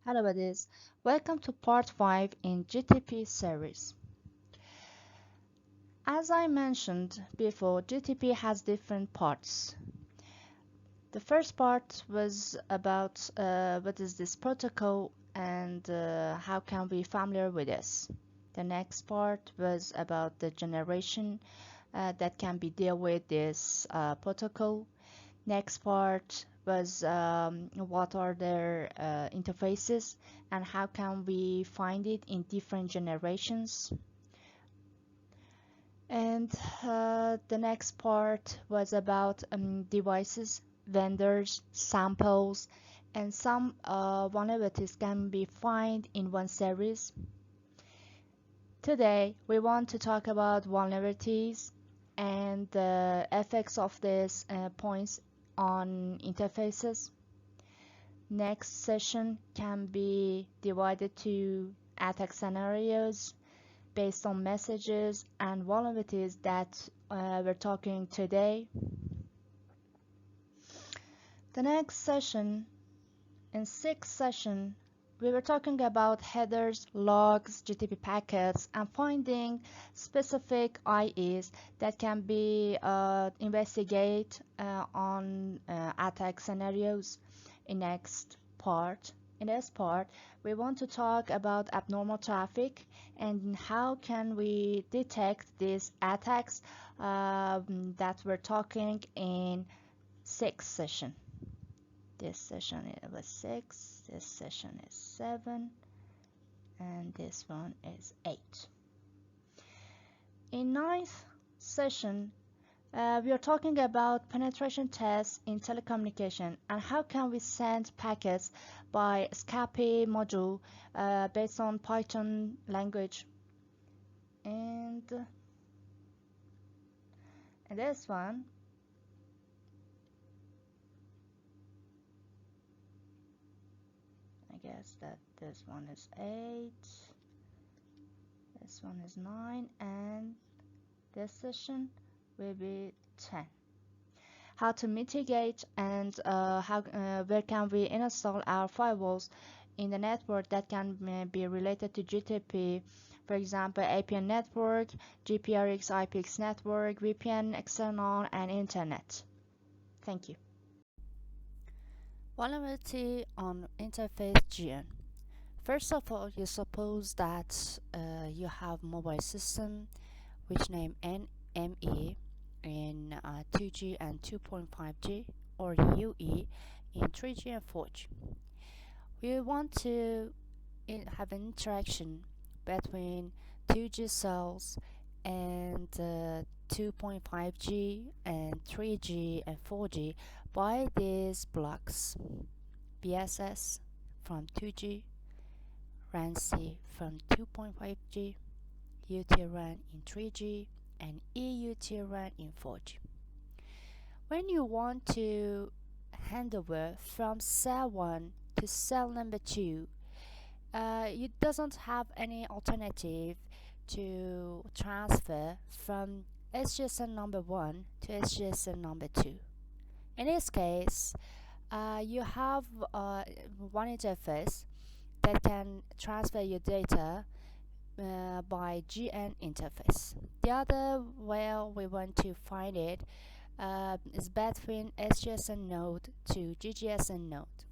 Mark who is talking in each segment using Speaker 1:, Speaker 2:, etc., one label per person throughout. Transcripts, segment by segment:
Speaker 1: Hello buddies, welcome to part 5 in GTP series. As I mentioned before, GTP has different parts. The first part was about what is this protocol and how can we familiar with this. The next part was about the generation that can be deal with this protocol. Next part was what are their interfaces and how can we find it in different generations. And the next part was about devices, vendors, samples, and some vulnerabilities can be found in one series. Today we want to talk about vulnerabilities and the effects of these points on interfaces. Next session can be divided to attack scenarios based on messages and vulnerabilities that we're talking today. The next session, in sixth session, we were talking about headers, logs, GTP packets, and finding specific IEs that can be investigate on attack scenarios. In this part, we want to talk about abnormal traffic and how can we detect these attacks that we're talking in sixth session. This session was 6, this session is 7, and this one is 8. In ninth session, we are talking about penetration tests in telecommunication and how can we send packets by SCAPI module based on Python language. And this one, I guess that this one is 8, this one is 9, and this session will be 10. How to mitigate and where can we install our firewalls in the network that can be related to GTP, for example APN network, GPRX IPX network, VPN external, and internet. Thank you.
Speaker 2: Vulnerability on interface Gn. First of all, you suppose that you have mobile system which name NME in 2G and 2.5G or UE in 3G and 4G. We want to have an interaction between 2G cells and 2.5G and 3G and 4G by these blocks: BSS from 2G, RANC from 2.5G, UTRAN in 3G, and EUTRAN in 4G. When you want to hand over from cell 1 to cell number 2, it doesn't have any alternative to transfer from SGSN number 1 to SGSN number 2. In this case, you have one interface that can transfer your data by Gn interface. The other where we want to find it is between SGSN node to GGSN node.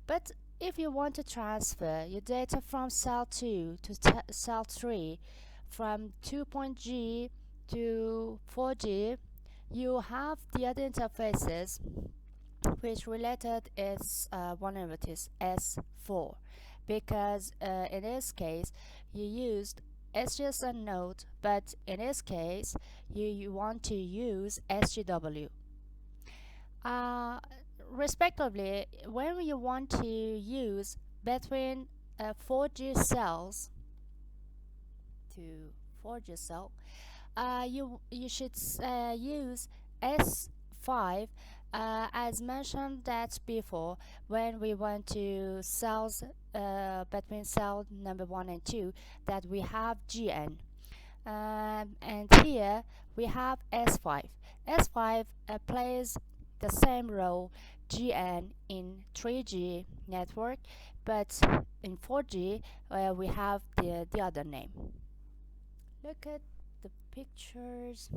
Speaker 2: But if you want to transfer your data from cell 2 to cell 3, from 2.G to 4G, you have the other interfaces which related is vulnerabilities S4, because in this case you used SGSN node, but in this case you want to use SGW. Respectively, when you want to use between 4G cells to 4G cell, you should use S5 as mentioned that before, when we want to cells between cell number 1 and 2, that we have Gn. And here we have S5. S5 plays the same role Gn in 3G network, but in 4G we have the other name. Look at the pictures.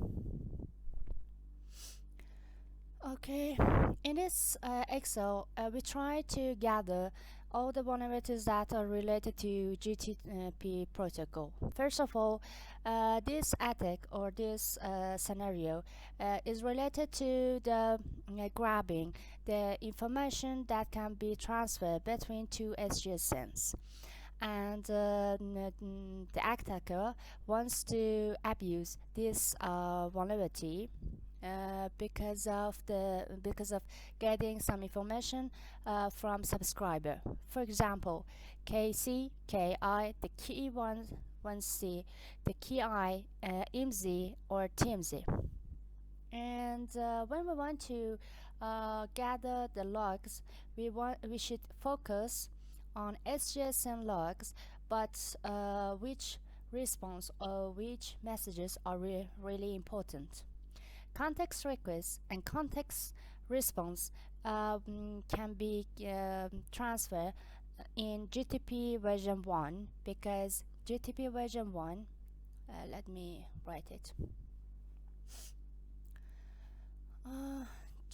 Speaker 2: Okay, in this Excel, we try to gather all the vulnerabilities that are related to GTP protocol. First of all, this attack or this scenario is related to the grabbing the information that can be transferred between two SGSNs, and the attacker wants to abuse this vulnerability because of getting some information from subscriber. For example, KC, KI, the key one C, the key I, IMZ or TMZ. And when we want to gather the logs, we should focus on SGSN logs, but which response or which messages are really important. Context request and context response can be transferred in GTP version 1, because GTP version 1, let me write it.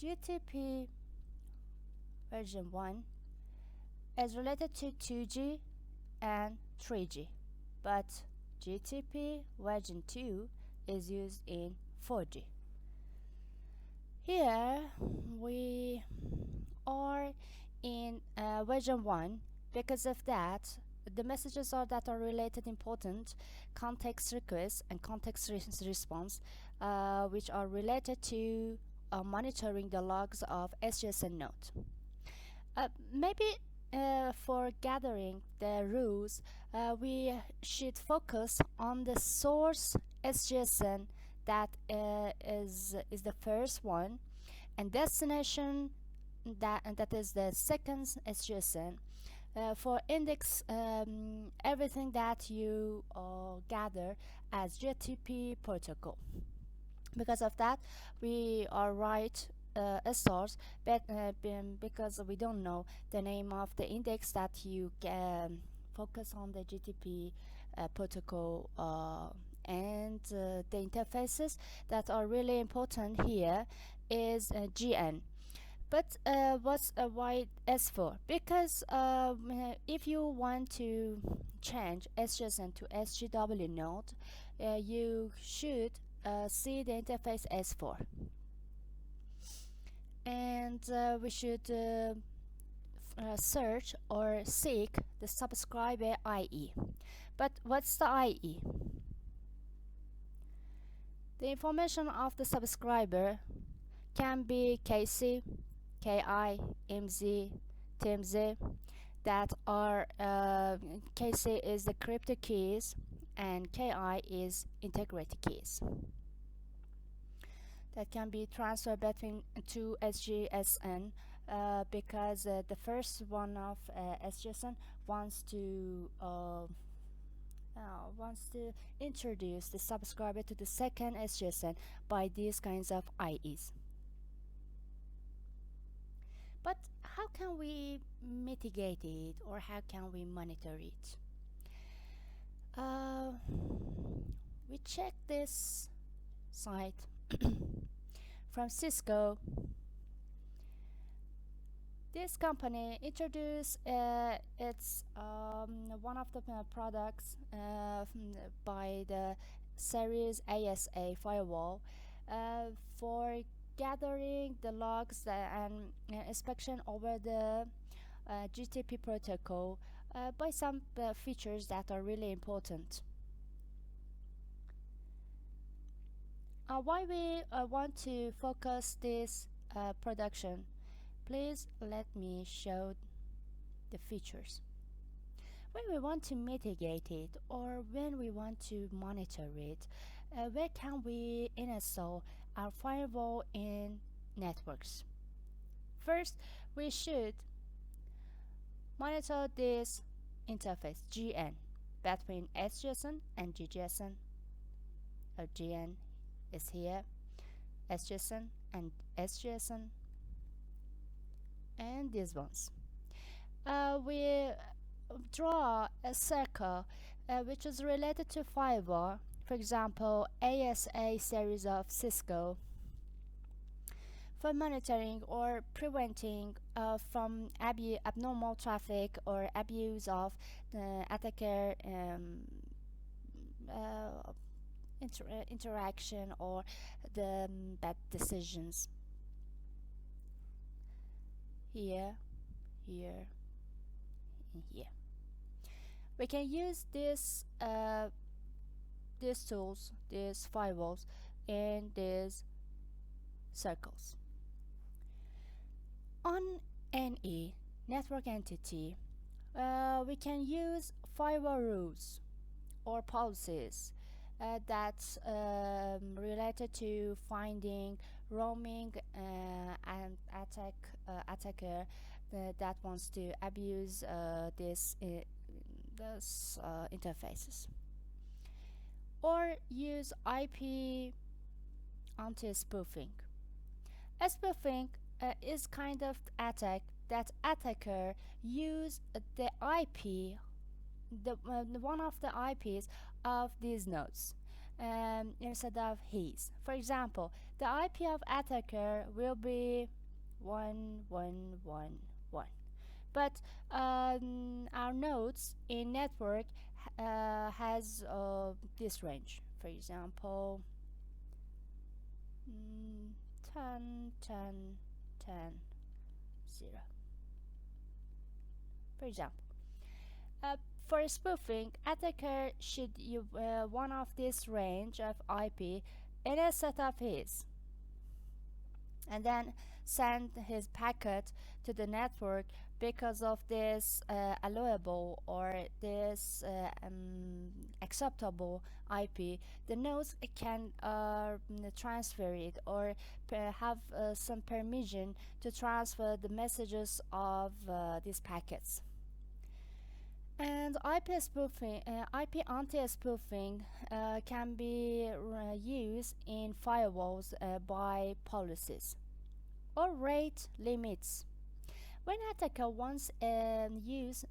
Speaker 2: GTP version 1 is related to 2G and 3G, but GTP version 2 is used in 4G. Here we are in version 1. Because of that, the messages that are related important: context request and context response, which are related to monitoring the logs of SGSN node. Maybe for gathering the rules, we should focus on the source SGSN that is the first one, and destination that is the second SGSN. For index everything that you gather as GTP protocol. Because of that, we are write a source, but because we don't know the name of the index that you can focus on the GTP protocol and the interfaces that are really important here is Gn. But why S4? Because if you want to change SGSN to SGW node, you should see the interface S4, and we should search or seek the subscriber IE. But what's the IE? The information of the subscriber can be KC, KI, MZ, TMZ, that are KC is the crypto keys and KI is integrity keys that can be transferred between two SGSN, because the first one of SGSN wants to introduce the subscriber to the second SGSN by these kinds of IEs. But how can we mitigate it, or how can we monitor it? We check this site from Cisco. This company introduced its one of the products by the series ASA firewall for gathering the logs and inspection over the GTP protocol by some features that are really important. Why we want to focus this production? Please let me show the features. When we want to mitigate it, or when we want to monitor it, where can we install our firewall in networks? First, we should monitor this interface Gn between SGSN and GGSN. Gn is here, SGSN and SGSN. and these ones. We draw a circle which is related to firewall. For example, ASA series of Cisco for monitoring or preventing from abnormal traffic or abuse of attacker uh, interaction or the bad decisions. Here, here, and here. We can use these tools, these firewalls, in these circles. On NE, network entity, we can use firewall rules or policies that's related to finding roaming and attacker that wants to abuse this interfaces, or use IP anti-spoofing. Spoofing is kind of attack that attacker use the IP, one of the IPs of these nodes instead of his. For example, the IP of attacker will be 1111, but our nodes in network has this range. For example, 10 10 10 0. For example, uh, for spoofing, attacker should use one of this range of IP in a set of his, and then send his packet to the network because of this allowable or this acceptable IP. The nodes can transfer it or have some permission to transfer the messages of these packets. And IP spoofing, IP anti-spoofing can be used in firewalls by policies or rate limits. When attacker wants use,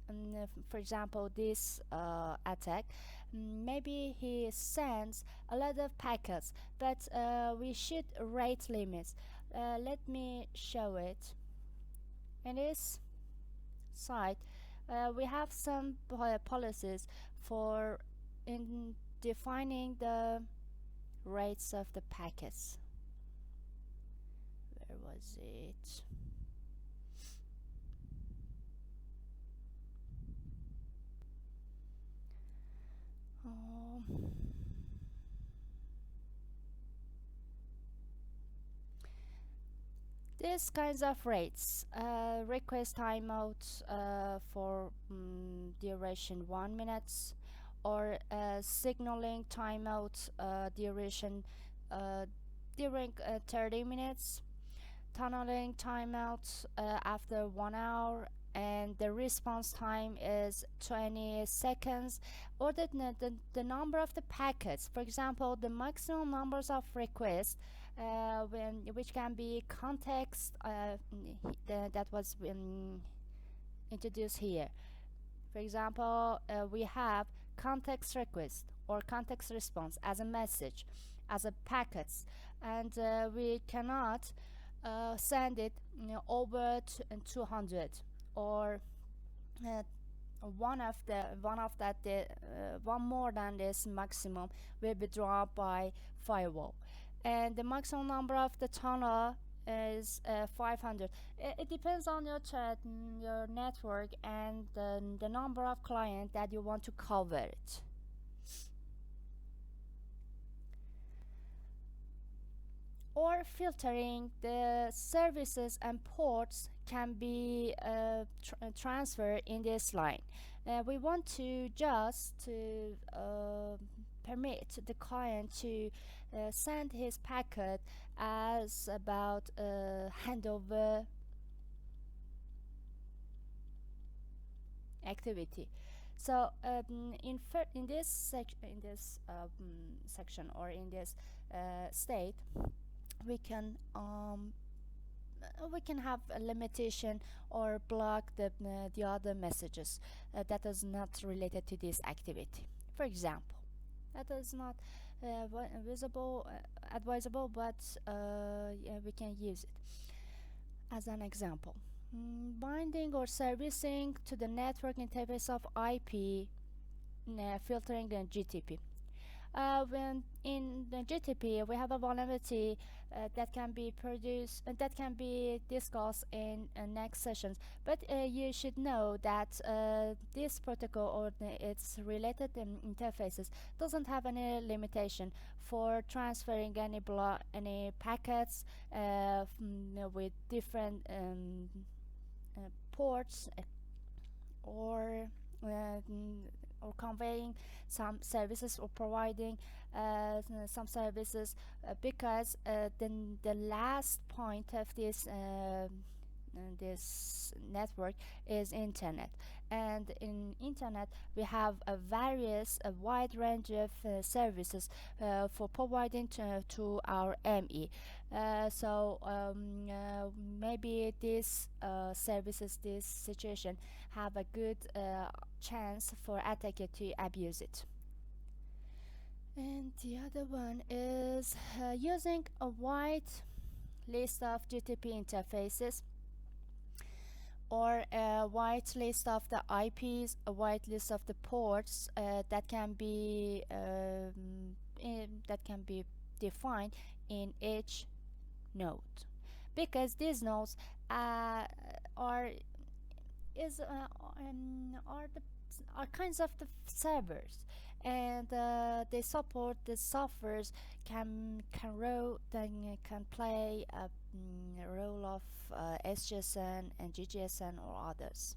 Speaker 2: for example, this attack, maybe he sends a lot of packets, but we should rate limits. Let me show it. In this site, we have some policies for in defining the rates of the packets. Where was it? Oh. These kinds of rates, request timeout for duration 1 minute, or signaling timeout duration during 30 minutes, tunneling timeout after 1 hour, and the response time is 20 seconds, or the number of the packets. For example, the maximum numbers of requests which can be context that was introduced here. For example, we have context request or context response as a message, as a packets, and we cannot send it over 200, or one more than this maximum will be drawn by firewall, and the maximum number of the tunnel is 500. It depends on your network and the number of clients that you want to cover it. Or filtering, the services and ports can be transferred in this line. We want to just to permit the client to send his packet as about handover activity. So in this section or in this state, we can we can have a limitation or block the other messages that is not related to this activity. For example, that is not visible, advisable, but yeah, we can use it as an example. Binding or servicing to the network interface of IP, filtering and GTP. When in the GTP we have a vulnerability that can be produced that can be discussed in next sessions, but you should know that this protocol or its related interfaces doesn't have any limitation for transferring any packets with different ports or conveying some services or providing some services because the last point of this network is internet, and in internet we have a wide range of services for providing to our ME. Maybe these services, this situation have a good chance for attacker to abuse it. And the other one is using a wide list of GTP interfaces or a wide list of the IPs, a wide list of the ports that can be defined in each node, because these nodes are is are the are kinds of the servers, and they support the softwares can play a role of SGSN and GGSN or others.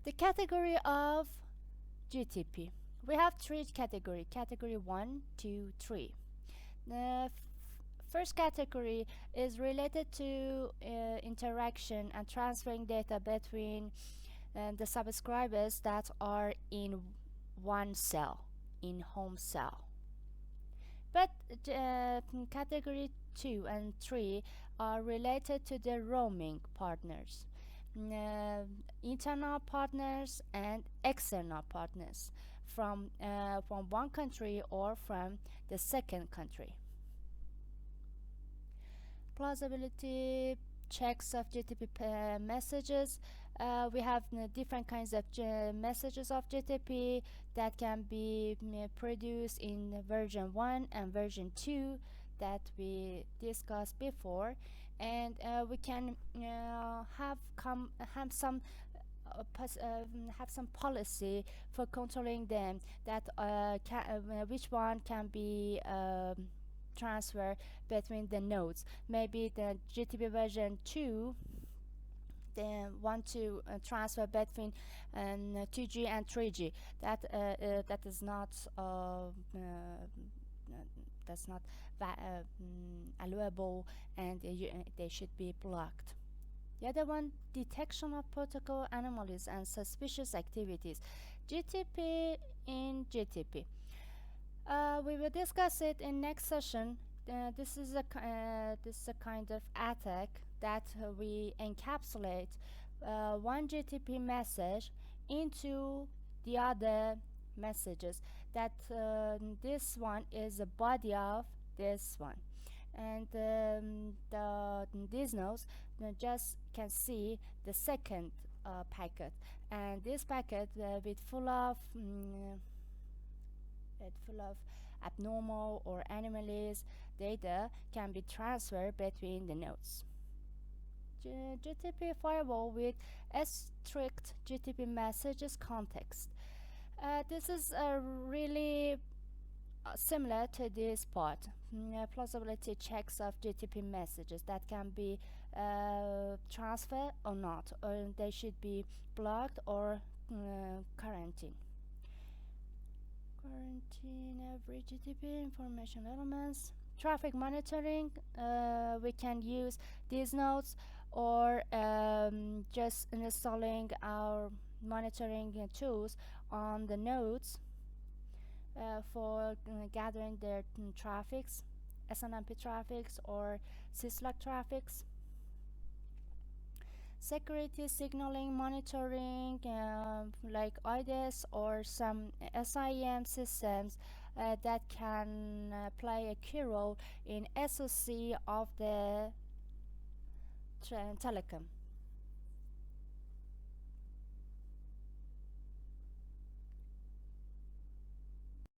Speaker 2: The category of GTP, we have three category: category 1, 2, 3. The first category is related to interaction and transferring data between the subscribers that are in one cell, in home cell. But category 2 and 3 are related to the roaming partners, internal partners and external partners from one country or from the second country. Plausibility checks of GTP messages. We have different kinds of messages of GTP that can be produced in version 1 and version 2 that we discussed before, and we can have some policy for controlling them, that which one can be transfer between the nodes. Maybe the GTP version 2 they want to transfer between 2G and 3G. That is not that's not allowable, and they should be blocked. The other one, detection of protocol anomalies and suspicious activities. GTP in GTP. We will discuss it in next session. This is a kind of attack that we encapsulate one GTP message into the other messages. That this one is the body of this one, and these nodes just can see the second packet, and this packet with full of abnormal or anomalies data can be transferred between the nodes. GTP firewall with a strict GTP messages context. This is really similar to this part. Plausibility checks of GTP messages that can be transferred or not, or they should be blocked or quarantined. Quarantine every GTP information elements. Traffic monitoring, we can use these nodes, or just installing our monitoring tools on the nodes for gathering their traffics SNMP traffics or syslog traffics. Security signaling monitoring, like IDS or some SIM systems that can play a key role in SOC of the telecom.